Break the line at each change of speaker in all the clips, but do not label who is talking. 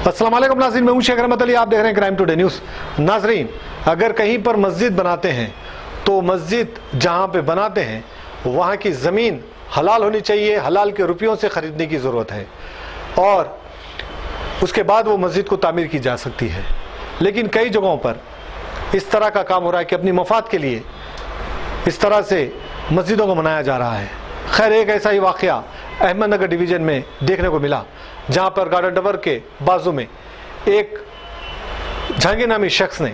अस्सलाम वालेकुम नाज़रीन, मैं हूं शेख रहमत अली, आप देख रहे हैं क्राइम टुडे न्यूज़। नाज़रीन, अगर कहीं पर मस्जिद बनाते हैं तो मस्जिद जहां पे बनाते हैं वहां की ज़मीन हलाल होनी चाहिए, हलाल के रुपयों से ख़रीदने की ज़रूरत है और उसके बाद वो मस्जिद को तामीर की जा सकती है। लेकिन कई जगहों पर इस तरह का काम हो रहा है कि अपनी मफाद के लिए इस तरह से मस्जिदों को बनाया जा रहा है। खैर, एक ऐसा ही वाक़या अहमदनगर डिवीज़न में देखने को मिला जहां पर गार्डन टावर के बाजू में एक जहांगीर नामी शख्स ने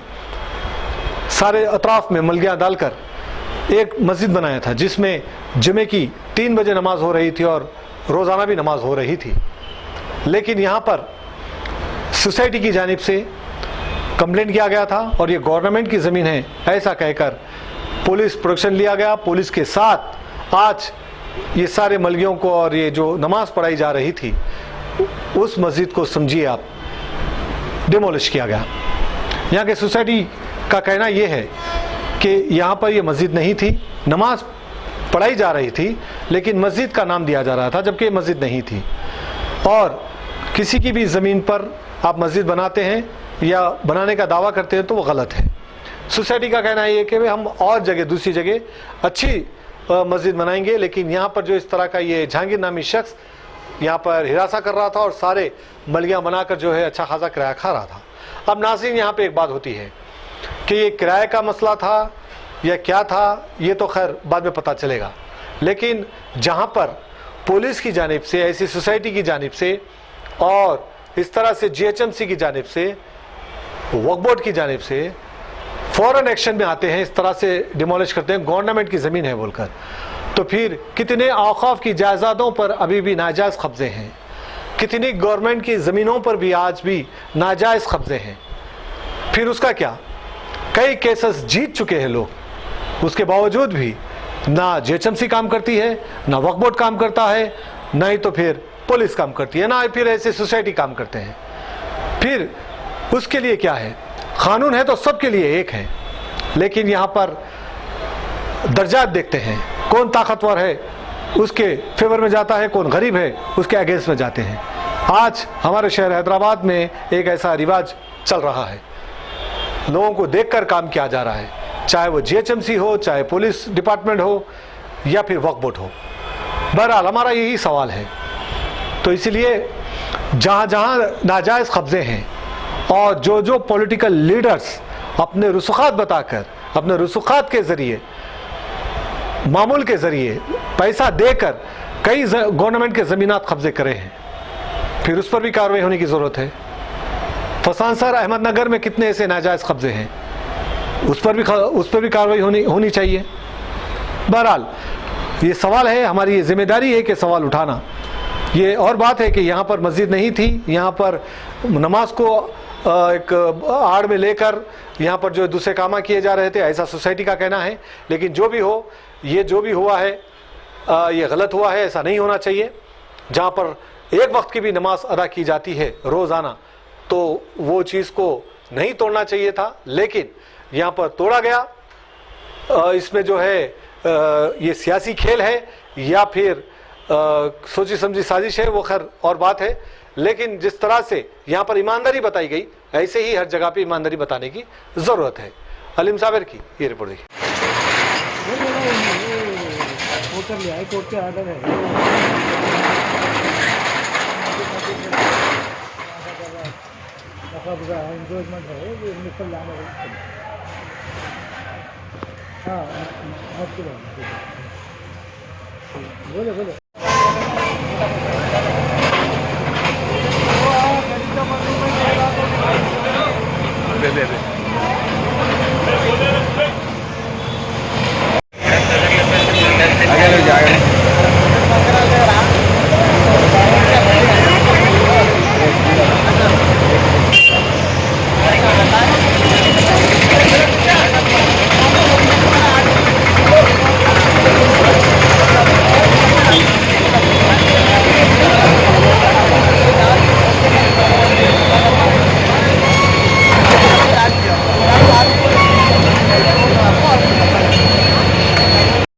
सारे अतराफ में मलगियाँ डालकर एक मस्जिद बनाया था जिसमें जुमे की 3 बजे नमाज हो रही थी और रोज़ाना भी नमाज हो रही थी। लेकिन यहाँ पर सोसाइटी की जानिब से कंप्लेंट किया गया था और ये गवर्नमेंट की ज़मीन है ऐसा कहकर पुलिस प्रोटेक्शन लिया गया। पुलिस के साथ आज ये सारे मलगियों को और ये जो नमाज पढ़ाई जा रही थी उस मस्जिद को समझिए आप डिमोलिश किया गया। यहाँ के सोसाइटी का कहना यह है कि यहाँ पर ये मस्जिद नहीं थी, नमाज पढ़ाई जा रही थी लेकिन मस्जिद का नाम दिया जा रहा था जबकि मस्जिद नहीं थी। और किसी की भी ज़मीन पर आप मस्जिद बनाते हैं या बनाने का दावा करते हैं तो वो गलत है। सोसाइटी का कहना है कि हम और जगह दूसरी जगह अच्छी मस्जिद बनाएंगे, लेकिन यहाँ पर जो इस तरह का ये जहांगीर नामी शख्स यहाँ पर हिरासा कर रहा था और सारे मलियाँ बनाकर जो है अच्छा खासा किराया खा रहा था। अब नाज़रीन, यहाँ पे एक बात होती है कि ये किराए का मसला था या क्या था, ये तो खैर बाद में पता चलेगा। लेकिन जहाँ पर पुलिस की जानिब से, ऐसी सोसाइटी की जानिब से और इस तरह से GHMC की जानिब से, वक्फ बोर्ड की जानिब से फ़ौरन एक्शन में आते हैं, इस तरह से डिमोलिश करते हैं गवर्नमेंट की ज़मीन है बोलकर, तो फिर कितने औक़ाफ़ की जायदादों पर अभी भी नाजायज़ कब्ज़े हैं, कितनी गवर्नमेंट की ज़मीनों पर भी आज भी नाजायज़ कब्ज़े हैं। फिर उसका क्या, कई केसेस जीत चुके हैं लोग, उसके बावजूद भी ना GHMC काम करती है, ना वक्फ बोर्ड काम करता है, ना ही तो फिर पुलिस काम करती है, ना फिर ऐसे सोसाइटी काम करते हैं। फिर उसके लिए क्या है, कानून है तो सबके लिए एक है, लेकिन यहाँ पर दर्जात देखते हैं, कौन ताकतवर है उसके फेवर में जाता है, कौन गरीब है उसके अगेंस्ट में जाते हैं। आज हमारे शहर हैदराबाद में एक ऐसा रिवाज चल रहा है, लोगों को देखकर काम किया जा रहा है, चाहे वो GHMC हो, चाहे पुलिस डिपार्टमेंट हो या फिर वक्फ बोर्ड हो। बहरहाल हमारा यही सवाल है। तो इसलिए जहाँ जहाँ नाजायज़ कब्ज़े हैं और जो जो पॉलिटिकल लीडर्स अपने रसूखात बताकर, अपने रसूखात के ज़रिए, मामूल के ज़रिए पैसा देकर कई गवर्नमेंट के ज़मीनात कब्ज़े करे हैं, फिर उस पर भी कार्रवाई होने की ज़रूरत है। फसांसर अहमदनगर में कितने ऐसे नाजायज़ कब्ज़े हैं, उस पर भी कार्रवाई होनी चाहिए। बहरहाल ये सवाल है, हमारी ये जिम्मेदारी है कि सवाल उठाना। ये और बात है कि यहाँ पर मस्जिद नहीं थी, यहाँ पर नमाज को एक आड़ में लेकर यहाँ पर जो दूसरे काम किए जा रहे थे, ऐसा सोसाइटी का कहना है। लेकिन जो भी हो, ये जो भी हुआ है ये गलत हुआ है, ऐसा नहीं होना चाहिए। जहाँ पर एक वक्त की भी नमाज अदा की जाती है रोज़ाना, तो वो चीज़ को नहीं तोड़ना चाहिए था, लेकिन यहाँ पर तोड़ा गया। इसमें जो है ये सियासी खेल है या फिर सोची समझी साजिश है, वो खैर और बात है। लेकिन जिस तरह से यहाँ पर ईमानदारी बताई गई, ऐसे ही हर जगह पे ईमानदारी बताने की ज़रूरत है। अलीम साबिर की ये रिपोर्ट देखिए।
कोर्ट के आर्डर है, एंजॉयमेंट है, निकल जाने हाँ बोले बोले
आगे ले जाएगा।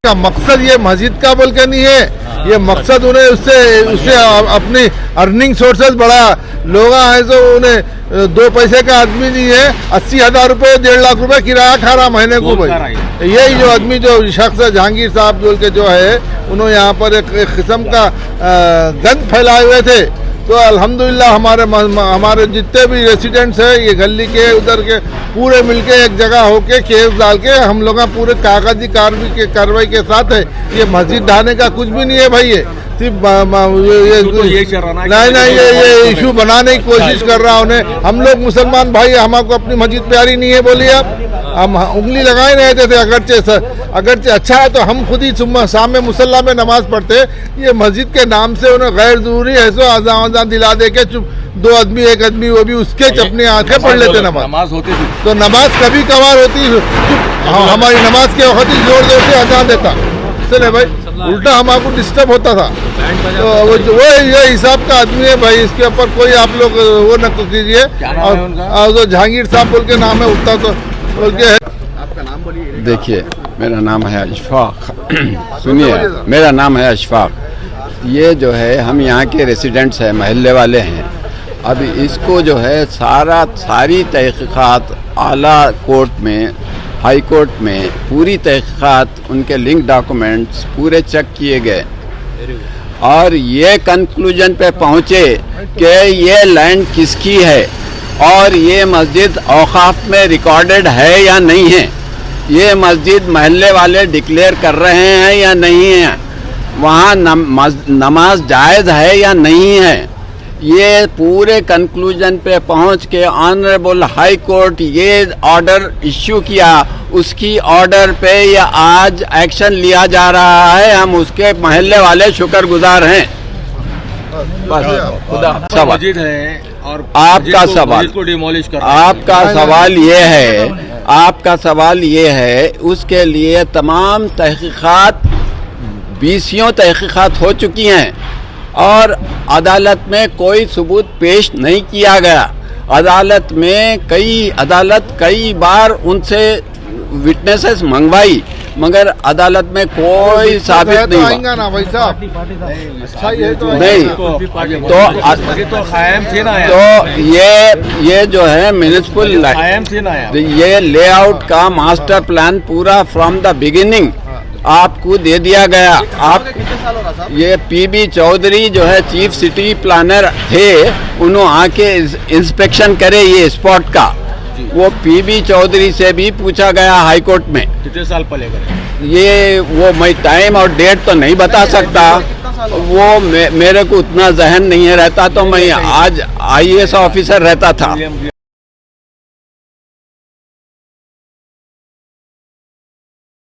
का मकसद ये मस्जिद का बोल के नहीं है, ये मकसद उन्हें उससे अपनी अर्निंग सोर्सेज बढ़ा। लोग हैं तो उन्हें 2 पैसे का आदमी नहीं है, 80,000 रुपये 1.5 लाख रुपए किराया खा रहा महीने को भाई। यही जो आदमी जो शख्स है जहांगीर साहब बोल के जो है, उन्होंने यहाँ पर एक किस्म का गंद फैलाए हुए थे। तो अल्हम्दुलिल्लाह हमारे जितने भी रेसिडेंट्स हैं ये गली के उधर के पूरे मिलके एक जगह होके केस डाल के हम लोग पूरे कागजी कार्रवाई के साथ है। ये मस्जिद ढाने का कुछ भी नहीं है भाई, ये सिर्फ नहीं ये इशू बनाने की कोशिश कर रहा उन्हें। हम लोग मुसलमान भाई, हमको अपनी मस्जिद प्यारी नहीं है बोलिए आप, हम उंगली लगाए नहीं देते। अगरचे अच्छा है तो हम खुद ही सामने मुसल्ला में नमाज पढ़ते। ये मस्जिद के नाम से उन्हें गैर जरूरी है सो आजान दिला दे के चुप 2 आदमी 1 आदमी वो भी उसके अपनी आंखें पढ़ लेते नमाज होती थी। तो नमाज कभी कभार होती, हमारी नमाज के वक्त ही जोर जोर से अजान देता सुने भाई, उल्टा हमारे डिस्टर्ब होता था। तो वो ये हिसाब का आदमी है भाई, इसके ऊपर कोई आप लोग वो न कीजिए। और जो जहांगीर साहब बोल के नाम है उठता तो बोल के है। आपका नाम बोलिए।
देखिए मेरा नाम है अशफाक सुनिए, मेरा नाम है अशफाक। ये जो है हम यहाँ के रेसिडेंट्स हैं, महल्ले वाले हैं। अब इसको जो है सारी तहकीकात आला कोर्ट में, हाई कोर्ट में पूरी तहकीकात, उनके लिंक डॉक्यूमेंट्स पूरे चेक किए गए और ये कंक्लूजन पे पहुँचे कि ये लैंड किसकी है और ये मस्जिद औकाफ में रिकॉर्डेड है या नहीं है, ये मस्जिद महल्ले वाले डिक्लेयर कर रहे हैं या नहीं है, वहाँ नमाज जायज़ है या नहीं है। ये पूरे कंक्लूजन पे पहुंच के ऑनरेबल हाई कोर्ट ये ऑर्डर इश्यू किया, उसकी ऑर्डर पे ये आज एक्शन लिया जा रहा है। हम उसके महल्ले वाले शुक्रगुजार हैं। बस खुदा सवाल है और आपका सवाल को डिमोलिश कर, आपका सवाल ये है उसके लिए तमाम तहकीकात 20 तहकीकात हो चुकी हैं और अदालत में कोई सबूत पेश नहीं किया गया। अदालत कई बार उनसे विटनेसेस मंगवाई मगर अदालत में कोई साबित नहीं हुआ।
ना भाई साहब
नहीं तो ये जो है म्युनिसिपल ये लेआउट का मास्टर प्लान पूरा फ्रॉम द बिगिनिंग आपको दे दिया गया। आप ये पीबी चौधरी जो है चीफ सिटी प्लानर थे, उन्होंने आके इंस्पेक्शन करे ये स्पॉट का। वो पीबी चौधरी से भी पूछा गया हाई कोर्ट में।
कितने साल पहले
ये वो मैं टाइम और डेट तो नहीं बता सकता, वो मेरे को उतना जहन नहीं रहता, तो मैं आज IAS ऑफिसर रहता था।